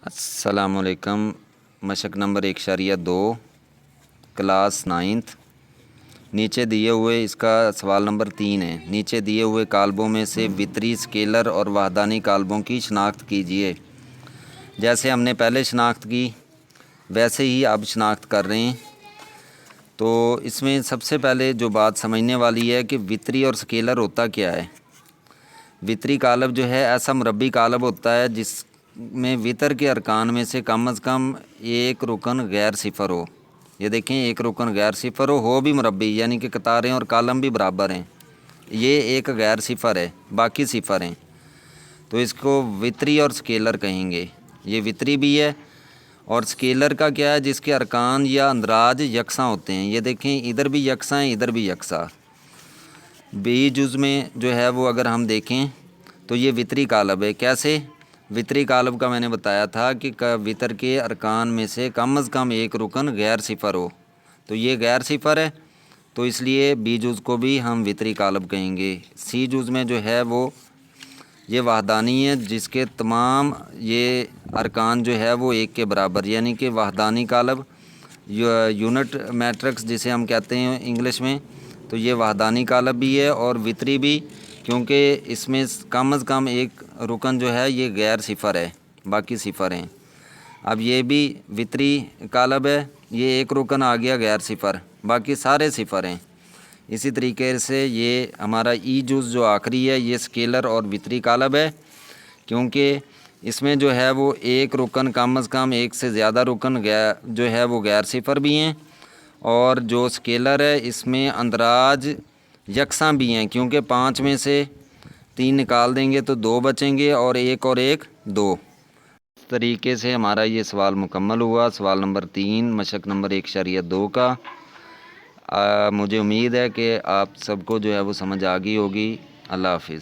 अस्सलाम वालेकुम। मशक number 1.2 class 9th। नीचे दिए हुए इसका सवाल नंबर 3 है। नीचे दिए हुए कालबों में से वितरी, स्केलर और वहदानी कालबों की शनाख्त कीजिए। जैसे हमने पहले शनाख्त की वैसे ही अब शनाख्त कर रहे हैं। तो इसमें सबसे पहले जो बात समझने वाली है कि वितरी और स्केलर होता क्या है। वितरी कालब जो है ऐसा मुरब्बी कालब होता है जिसमें वितर के अरकान में से कम एक रुकन गैर सिफर हो। ये देखें, एक रुकन गैर सिफर हो भी मुरब्बी, यानी कि कतारें और कालम भी बराबर हैं। ये एक गैर सिफर है, बाकी सिफर हैं, तो इसको वितरी और स्केलर कहेंगे। ये वितरी भी है। और स्केलर का क्या है, जिसके अरकान या अंदराज यकसा होते हैं। ये देखें, इधर भी यकसा है, इधर भी यकसा। बी जुज़ में जो है वो अगर हम देखें तो ये वितरी कालब है। कैसे? वितरी कालब का मैंने बताया था कि वितर के अरकान में से कम एक रुकन गैर सिफर हो। तो ये गैर सिफर है, तो इसलिए बी जुज़ को भी हम वितरी कालब कहेंगे। सी जुज़ में जो है वो ये वहदानी है, जिसके तमाम ये अरकान जो है वो एक के बराबर, यानी कि वहदानी कालब, यूनिट मैट्रिक्स जिसे हम कहते हैं इंग्लिश में। तो ये वहदानी कालब भी है और वितरी भी, क्योंकि इसमें कम एक रुकन जो है ये गैर सिफर है, बाकी सिफर हैं। अब ये भी वितरी कालब है, ये एक रुकन आ गया गैर सिफर, बाकी सारे सिफर हैं। इसी तरीके से ये हमारा ई जुज़ जो आखिरी है ये स्केलर और वितरी कालब है, क्योंकि इसमें जो है वो एक रुकन कम एक से ज़्यादा रुकन जो है वो गैर सिफर भी हैं। और जो स्केलर है इसमें अंदराज यकसा भी हैं, क्योंकि 5 में से 3 निकाल देंगे तो 2 बचेंगे और एक 2। इस तरीके से हमारा ये सवाल मुकम्मल हुआ। सवाल नंबर 3 मशक नंबर 1.2 का। मुझे उम्मीद है कि आप सबको जो है वो समझ आ गई होगी। अल्लाह हाफिज़।